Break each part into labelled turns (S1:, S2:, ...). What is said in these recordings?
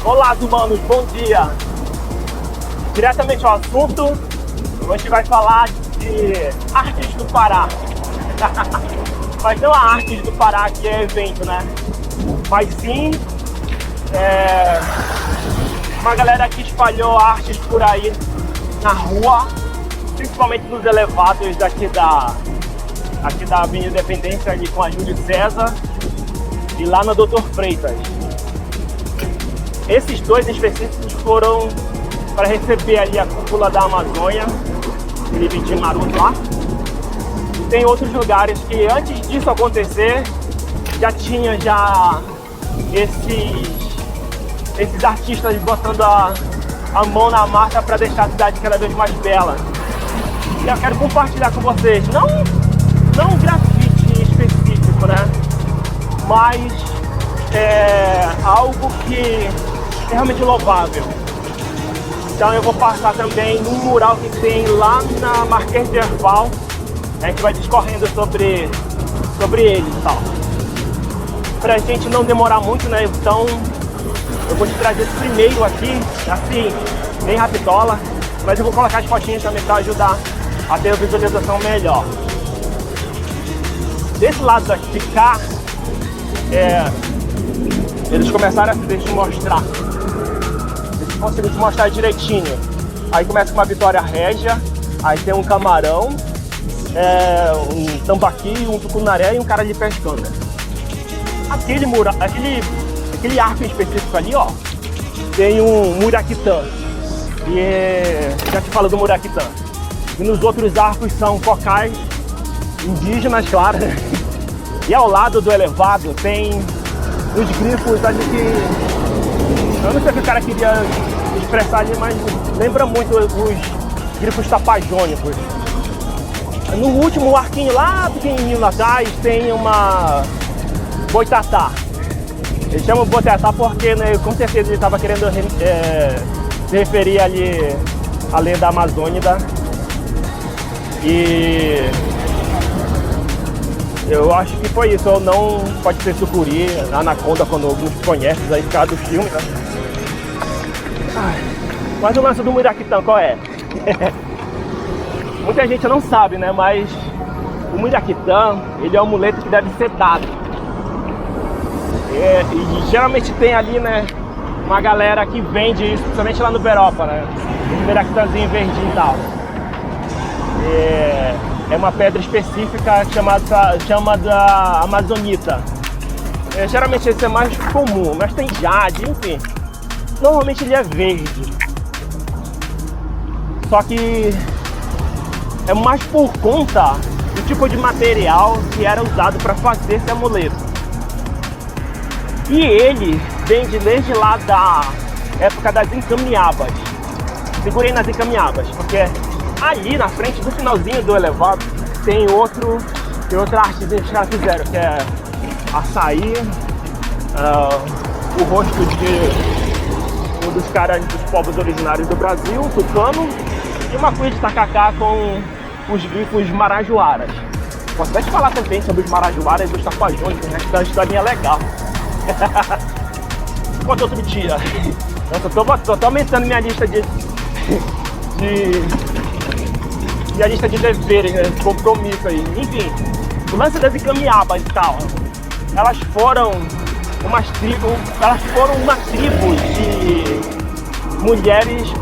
S1: Olá, humanos, bom dia! Diretamente ao assunto, a gente vai falar de Artes do Pará. Mas não a Artes do Pará que é evento, né? Mas sim uma galera que espalhou artes por aí na rua, principalmente nos elevados aqui da Avenida Independência, ali com a Júlio César, e lá na Doutor Freitas. Esses dois específicos foram para receber ali a cúpula da Amazônia, Felipe de Maruto lá. E tem outros lugares que antes disso acontecer já tinha esses artistas botando a mão na massa para deixar a cidade cada vez mais bela. E eu quero compartilhar com vocês, não um grafite específico, né? Mas algo que é realmente louvável. Então eu vou passar também num mural que tem lá na Marquês de Herval. A gente vai discorrendo sobre ele e tal. Pra gente não demorar muito, né? Então eu vou te trazer esse primeiro aqui, assim, bem rapidola. Mas eu vou colocar as fotinhas também para ajudar a ter a visualização melhor. Desse lado de cá, eles começaram a deixa eu mostrar. Eles conseguiram te mostrar direitinho. Aí começa com uma Vitória Régia, aí tem um camarão, um tambaqui, um tucunaré e um cara ali pescando. Aquele mural, aquele arco específico ali, ó, tem um muraquitã. E já te falo do muraquitã. E nos outros arcos são cocais indígenas, claro. E ao lado do elevado tem os grifos ali que... Eu não sei o que o cara queria expressar ali, mas lembra muito os grifos tapajônicos. No último arquinho lá, pequenininho lá atrás, tem uma boitatá. Ele chama boitatá porque, né, com certeza ele estava querendo se referir ali à lenda amazônica. E eu acho que foi isso, ou não pode ser sucuri, anaconda, quando alguns conhecem aí por causa do filme, né? Mas o lance do muraquitã, qual é? Muita gente não sabe, né? Mas o muraquitã, ele é um amuleto que deve ser dado. E geralmente tem ali, né, uma galera que vende isso, principalmente lá no Beropa, né? Um muraquitãzinho verdinho e tal. É uma pedra específica chamada amazonita. Geralmente esse é mais comum, mas tem jade, enfim. Normalmente ele é verde. Só que é mais por conta do tipo de material que era usado para fazer esse amuleto. E ele vem desde lá da época das encaminhabas. Segurei nas encaminhabas, porque ali na frente, no finalzinho do elevado, tem outra artezinha que os caras fizeram, que é açaí, o rosto de um dos caras dos povos originários do Brasil, tucano, e uma cuia de tacacá com os grifos marajoaras. Posso até te falar também sobre os marajoaras e os tapajônicos, né? Que é uma historinha legal. Conta outro dia. Eu tô aumentando minha lista de lista de deveres, né? Compromisso aí. Enfim, o lance das encaminhabas e tal, elas foram uma tribo de mulheres,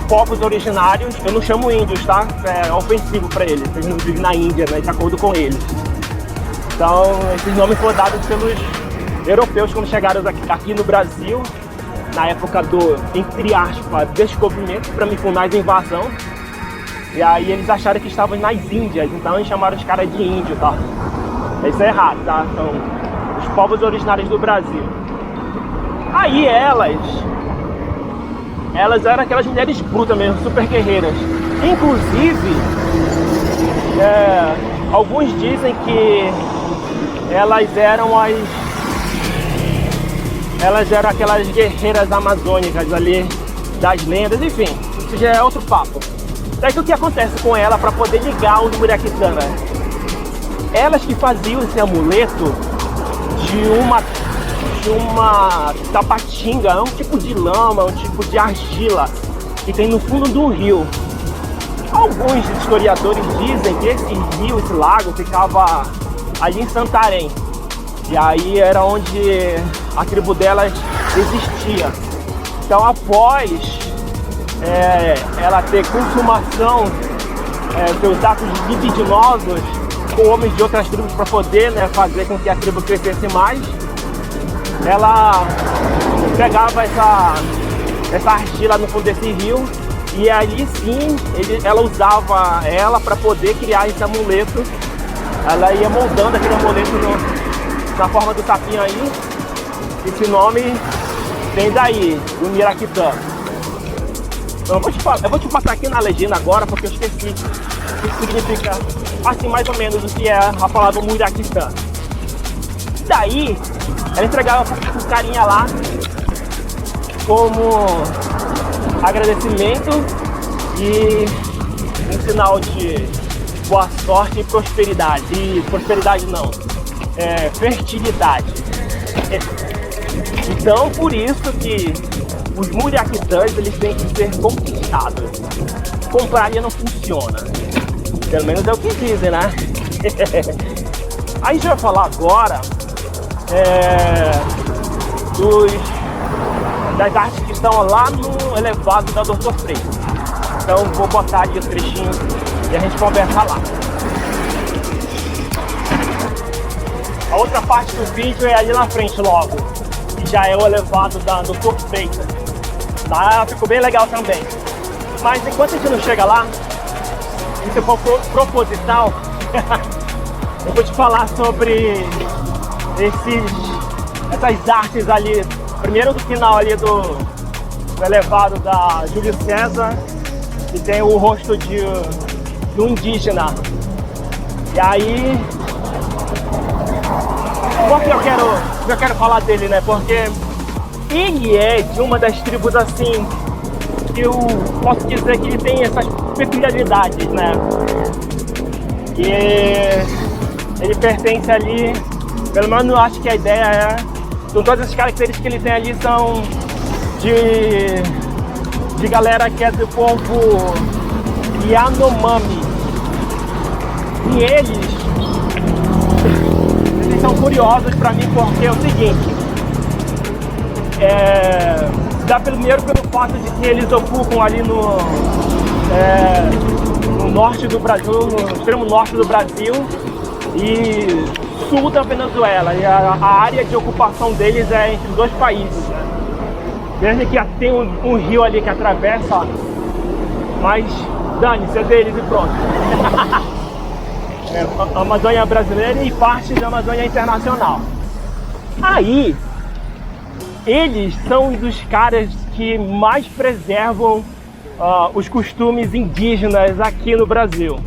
S1: povos originários. Eu não chamo índios, tá? É ofensivo pra eles, eles não vivem na Índia, né? De acordo com eles. Então, esses nomes foram dados pelos europeus quando chegaram aqui no Brasil, na época do, entre aspas, descobrimento, para me fundar a invasão. E aí eles acharam que estavam nas Índias, então eles chamaram os caras de índio, tá? Isso é errado, tá? Então, os povos originários do Brasil. Aí elas eram aquelas mulheres brutas mesmo, super guerreiras. Inclusive, alguns dizem que elas eram aquelas guerreiras amazônicas ali, das lendas, enfim, isso já é outro papo. Daí o que acontece com ela para poder ligar os muraquitã, né? Elas que faziam esse amuleto de uma de uma tabatinga, é um tipo de lama, um tipo de argila que tem no fundo do rio. Alguns historiadores dizem que esse rio, esse lago, ficava ali em Santarém. E aí era onde a tribo delas existia. Então, após ela ter consumação seus atos libidinosos com homens de outras tribos para poder, né, fazer com que a tribo crescesse mais, ela pegava essa argila no fundo desse rio e ali sim ela usava ela para poder criar esse amuleto. Ela ia moldando aquele amuleto na forma do sapinho aí. Esse nome vem daí, do Miraquitã. Então, eu vou te passar aqui na legenda agora, porque eu esqueci o que significa, assim, mais ou menos, o que é a palavra Miraquitã. Daí, ela entregava pro carinha lá como agradecimento e um sinal de boa sorte e prosperidade. E prosperidade não, fertilidade. Então, por isso que os Muriaquitãs, eles têm que ser conquistados. Compraria não funciona. Pelo menos é o que dizem, né? Aí a gente vai falar agora das artes que estão lá no elevado da Dr. Freitas. Então vou botar ali os trechinhos e a gente conversa lá. A outra parte do vídeo é ali na frente logo, que já é o elevado da Dr. Freitas. Lá ficou bem legal também. Mas enquanto a gente não chega lá, se for proposital, eu vou te falar sobre essas artes ali. Primeiro do final ali do elevado da Júlio César, que tem o rosto de um indígena. E aí, por que eu quero falar dele, né? Porque ele é de uma das tribos assim, que eu posso dizer que ele tem essas peculiaridades, né? E ele pertence ali, pelo menos eu acho que a ideia então todas as características que ele tem ali são de galera que é do povo Yanomami. E eles são curiosos pra mim porque é o seguinte, dá primeiro pelo fato de que eles ocupam ali no norte do Brasil, no extremo norte do Brasil e sul da Venezuela, e a área de ocupação deles é entre os dois países, né? Desde que tem um rio ali que atravessa, mas dane-se, é deles e pronto. A Amazônia brasileira e parte da Amazônia internacional. Aí, eles são dos caras que mais preservam os costumes indígenas aqui no Brasil.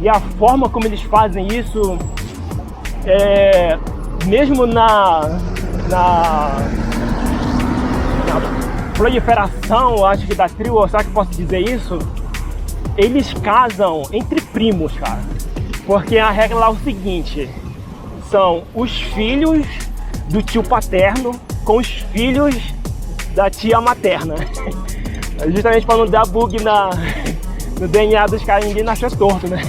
S1: E a forma como eles fazem isso, mesmo na proliferação, acho que da tribo, ou será que eu posso dizer isso? Eles casam entre primos, cara. Porque a regra lá é o seguinte, são os filhos do tio paterno com os filhos da tia materna. Justamente para não dar bug no DNA dos caras, ninguém nasceu torto, né?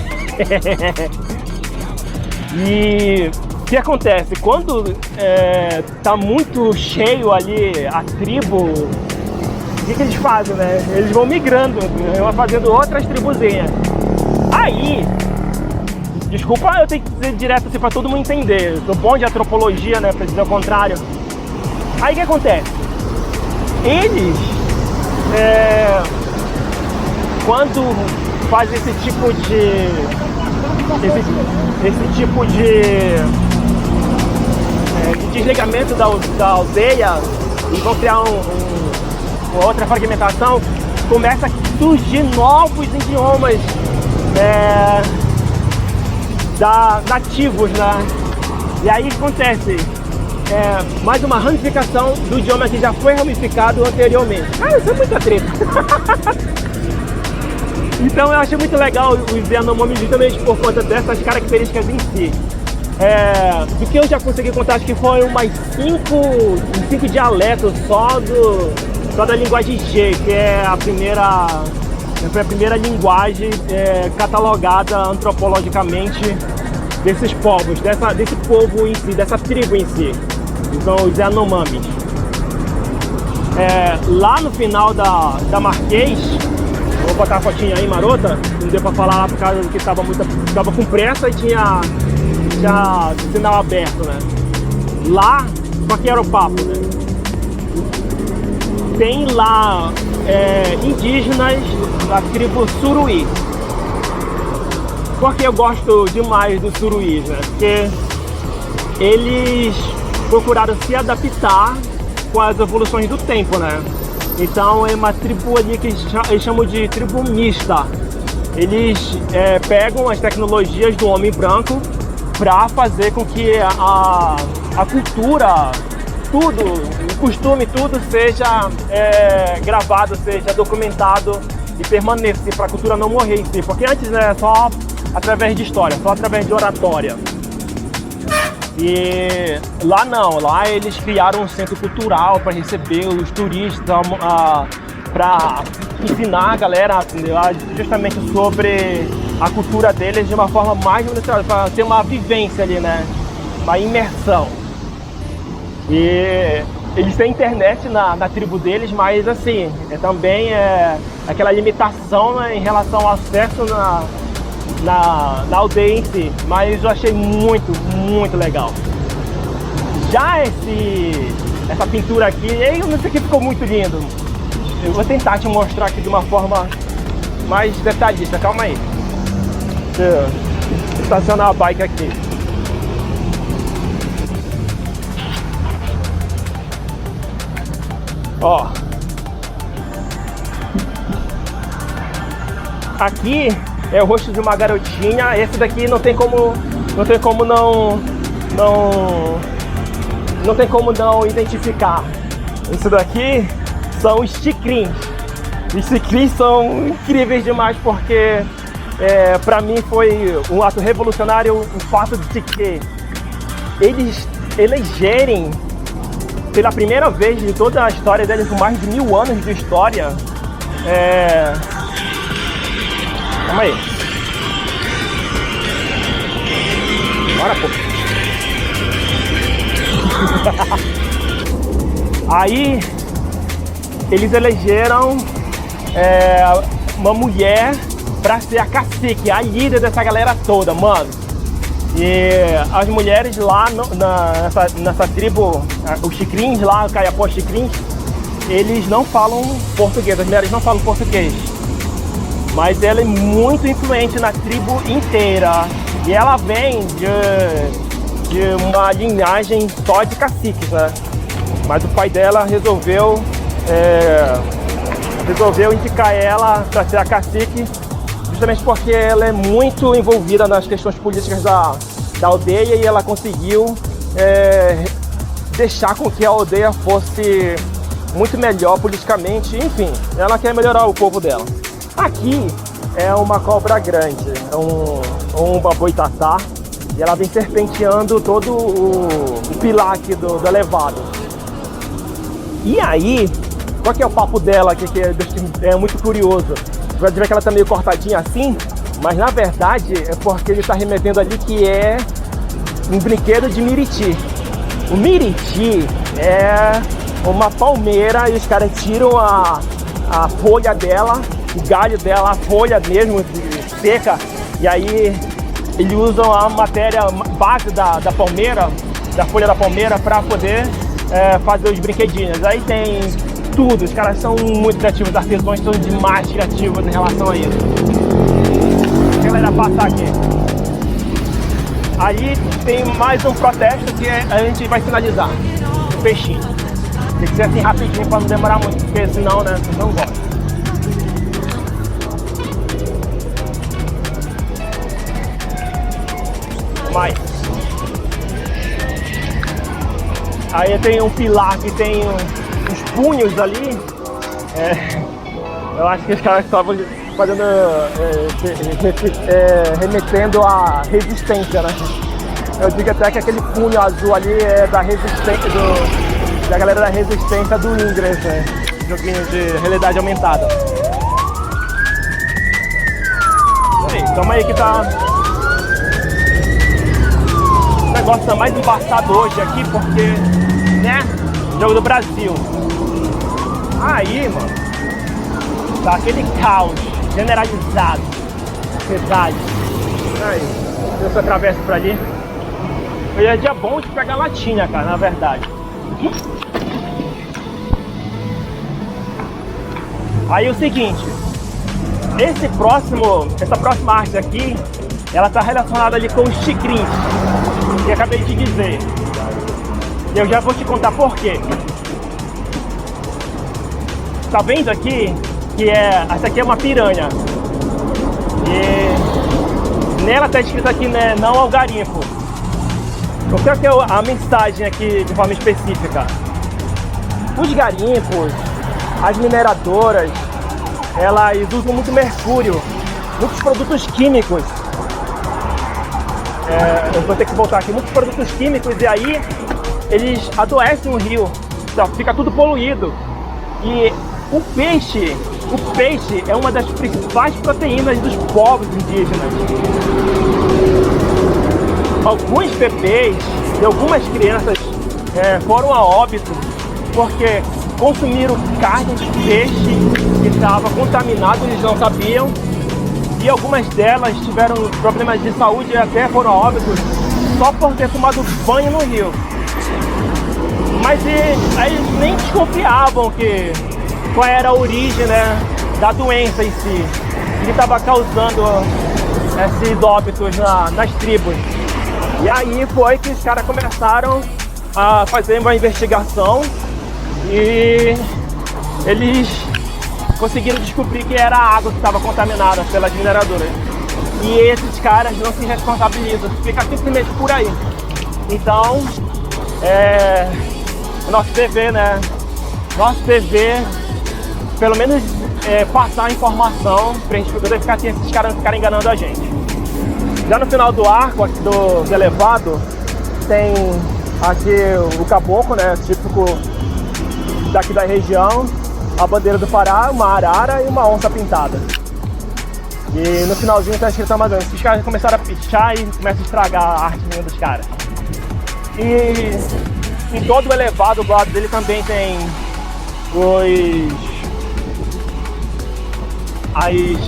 S1: E o que acontece? Quando tá muito cheio ali a tribo, o que eles fazem, né? Eles vão migrando, vão fazendo outras tribuzinhas. Aí, desculpa, eu tenho que dizer direto assim pra todo mundo entender. Eu sou bom de antropologia, né? Pra dizer o contrário. Aí o que acontece? Eles, quando fazem esse tipo de desligamento da aldeia e vão criar uma outra fragmentação, começa a surgir novos idiomas nativos, né? E aí acontece mais uma ramificação do idioma que já foi ramificado anteriormente. Isso é muita treta. Então eu achei muito legal os Yanomami justamente por conta dessas características em si. Do que eu já consegui contar, acho que foi umas 5 dialetos só da linguagem G, que é a primeira linguagem catalogada antropologicamente desses povos, desse povo em si, dessa tribo em si. Então, os Yanomamis. Lá no final da Marquês, vou botar a fotinha aí marota, não deu pra falar lá por causa que tava com pressa e tinha sinal aberto, né? Lá, qual que era o papo, né? Tem lá indígenas da tribo Suruí. Por que eu gosto demais dos Suruís, né? Porque eles procuraram se adaptar com as evoluções do tempo, né? Então é uma tribo ali que eles chamam de tribo mista. Eles pegam as tecnologias do homem branco para fazer com que a cultura, tudo, o costume, tudo seja gravado, seja documentado e permaneça, para a cultura não morrer em si. Porque antes, né, só através de história, só através de oratória. E lá não, lá eles criaram um centro cultural para receber os turistas, para ensinar a galera justamente sobre a cultura deles de uma forma mais minuciosa, para ter uma vivência ali, né? Uma imersão. E eles têm internet na tribo deles, mas assim, também aquela limitação, né, em relação ao acesso na aldeia em si, mas eu achei muito, muito legal. Já essa pintura aqui, eu não sei que ficou muito lindo. Eu vou tentar te mostrar aqui de uma forma mais detalhista, calma aí. Deixa eu estacionar a bike aqui. Ó, aqui é o rosto de uma garotinha. Esse daqui não tem como não identificar. Isso daqui são os Xicrins. Os Xicrins são incríveis demais porque para mim foi um ato revolucionário o fato de que eles elegerem pela primeira vez de toda a história deles, com mais de 1000 anos de história. Calma aí. Bora, pô. Aí eles elegeram uma mulher pra ser a cacique, a líder dessa galera toda, mano. E as mulheres lá nessa tribo, os Xicrins lá, o Kayapó Xicrins, eles não falam português, as mulheres não falam português. Mas ela é muito influente na tribo inteira. E ela vem de uma linhagem só de caciques, né? Mas o pai dela resolveu indicar ela para ser a cacique, justamente porque ela é muito envolvida nas questões políticas da aldeia e ela conseguiu deixar com que a aldeia fosse muito melhor politicamente. Enfim, ela quer melhorar o povo dela. Aqui é uma cobra grande, um boitatá, e ela vem serpenteando todo o pilar aqui do elevado. E aí, qual que é o papo dela, que é muito curioso? Você vai ver que ela tá meio cortadinha assim, mas na verdade é porque ele está remetendo ali que é um brinquedo de miriti. O miriti é uma palmeira e os caras tiram a folha dela, o galho dela, a folha mesmo seca, e aí eles usam a matéria base da palmeira, da folha da palmeira, para poder fazer os brinquedinhos. Aí tem tudo, os caras são muito criativos, os artesãos são demais criativos em relação a isso. A galera passar aqui. Aí tem mais um protesto que a gente vai finalizar. O peixinho. Tem que ser assim rapidinho para não demorar muito, porque senão, né, vocês não gostam. Mais. Aí tem um pilar que tem uns punhos ali. Eu acho que os caras estavam fazendo remetendo à resistência, né? Eu digo até que aquele punho azul ali é da resistência da galera da resistência do Ingress, né? Joguinho de realidade aumentada. Calma aí que tá... O negócio tá mais embaçado hoje aqui porque, né? Jogo do Brasil. Aí, mano, tá aquele caos generalizado. Verdade. Aí, eu atravesso pra ali. Hoje é dia bom de pegar latinha, cara, na verdade. Aí o seguinte, essa próxima arte aqui, ela tá relacionada ali com os tigrinhos, que eu acabei de dizer. E eu já vou te contar por quê. Tá vendo aqui que essa aqui é uma piranha. E nela tá escrito aqui, né, não ao garimpo. O que é a mensagem aqui de forma específica? Os garimpos, as mineradoras, elas usam muito mercúrio, muitos produtos químicos. Eu vou ter que voltar aqui, muitos produtos químicos, e aí eles adoecem o rio, então fica tudo poluído. E o peixe é uma das principais proteínas dos povos indígenas. Alguns bebês e algumas crianças foram a óbito porque consumiram carne de peixe que estava contaminado, eles não sabiam, e algumas delas tiveram problemas de saúde e até foram a óbito só por ter tomado banho no rio. Mas eles nem desconfiavam qual era a origem, né, da doença em si, que estava causando esses óbitos nas tribos. E aí foi que os caras começaram a fazer uma investigação e eles conseguiram descobrir que era a água que estava contaminada pelas mineradoras. E esses caras não se responsabilizam, fica simplesmente por aí. Então, nosso dever, né? Nosso dever, pelo menos, passar a informação pra gente poder ficar assim, esses caras não ficarem enganando a gente. Já no final do arco aqui do elevado, tem aqui o caboclo, né? Típico daqui da região, a bandeira do Pará, uma arara e uma onça pintada. E no finalzinho tá escrito Amazônia. Esses caras começaram a pichar e começam a estragar a arte dos caras. E em todo o elevado, do lado dele também tem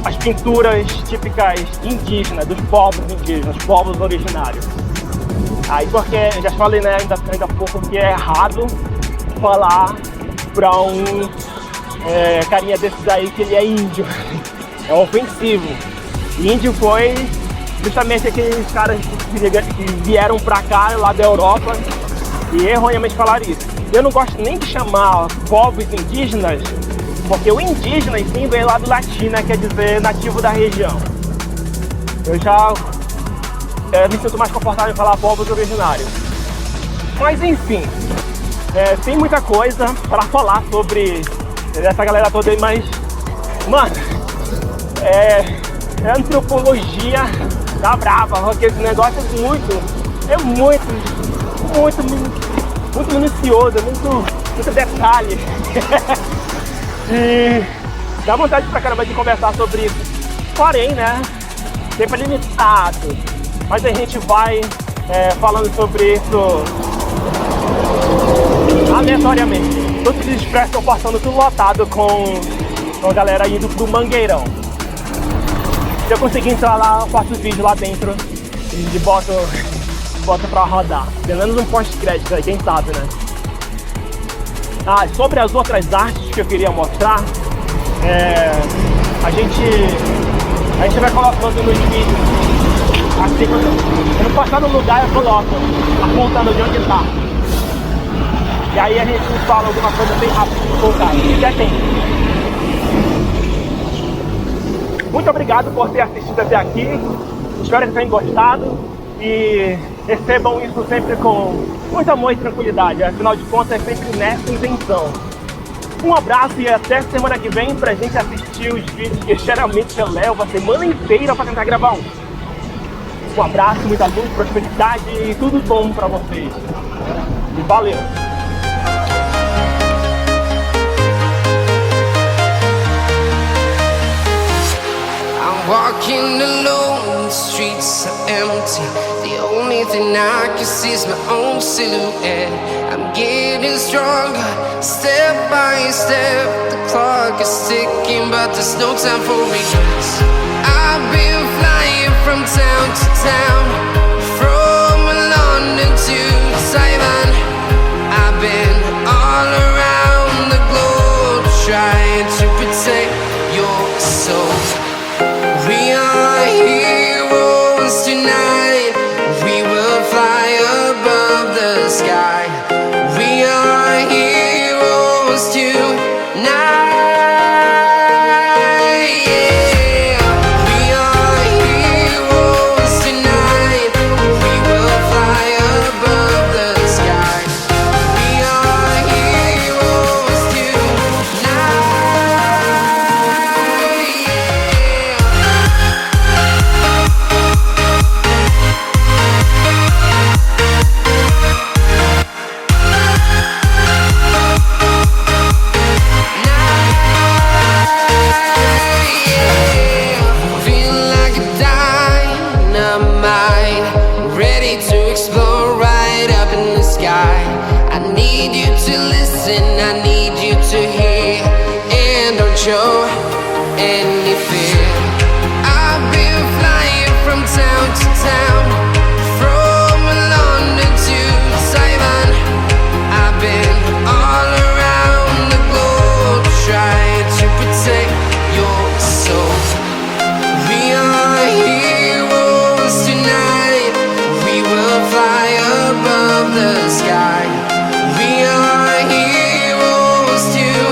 S1: as pinturas típicas indígenas, dos povos indígenas, dos povos originários. Aí porque, eu já falei, né, ainda há pouco, que é errado falar pra um carinha desses aí que ele é índio. É ofensivo. Índio foi justamente aqueles caras que vieram pra cá, lá da Europa, e erroneamente falaram isso. Eu não gosto nem de chamar povos indígenas, porque o indígena em si vem lá do latim, né, quer dizer nativo da região. Eu já me sinto mais confortável em falar povos originários. Mas enfim, tem muita coisa para falar sobre essa galera toda aí, mas, mano, antropologia tá brava, porque esse negócio é muito minucioso, muito detalhe. E dá vontade pra caramba de conversar sobre isso. Porém, né, tempo é limitado, mas a gente vai falando sobre isso aleatoriamente. Todos os expressos estão passando tudo lotado com a galera aí do Mangueirão. Se eu conseguir entrar lá, eu faço o vídeo lá dentro e boto pra rodar. Pelo menos um pós-crédito aí, quem sabe, né? Sobre as outras artes que eu queria mostrar, a gente vai colocando nos vídeos. Assim, quando eu passar no lugar, eu coloco, apontando de onde está. E aí a gente fala alguma coisa bem rápido com o cara, se der tempo. Muito obrigado por ter assistido até aqui. Espero que tenham gostado e recebam isso sempre com muito amor e tranquilidade. Afinal de contas, é sempre nessa intenção. Um abraço e até semana que vem pra gente assistir os vídeos que geralmente eu levo a semana inteira pra tentar gravar um. Um abraço, muita luz, prosperidade e tudo bom pra vocês. E valeu!
S2: Walking alone, the streets are empty. The only thing I can see is my own silhouette. I'm getting stronger, step by step. The clock is ticking, but there's no time for regrets. I've been flying from town to town, from London to Taiwan. I've been all around the globe, trying to protect your soul. We are heroes tonight. We will fly above the sky. We are heroes tonight. Yeah. We are heroes tonight. We will fly above the sky. We are heroes tonight. I need you to hear and don't show any fear. I've been flying from town to town, from London to Taiwan. I've been all around the globe, trying to protect your soul. We are heroes tonight. We will fly above the sky. We are heroes tonight.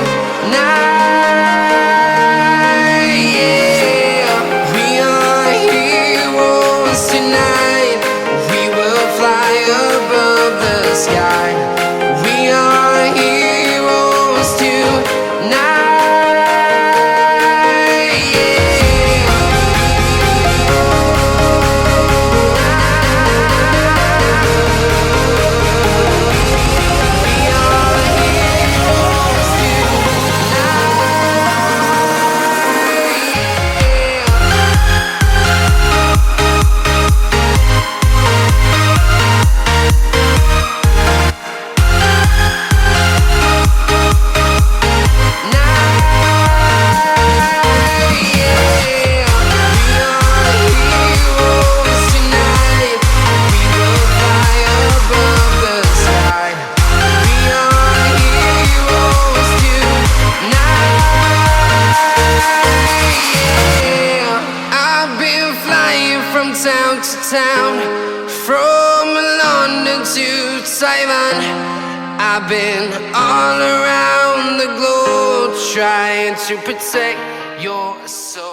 S2: Yeah. We are heroes tonight. We will fly above the sky. We are heroes tonight. Town to town, from London to Taiwan. I've been all around the globe, trying to protect your soul.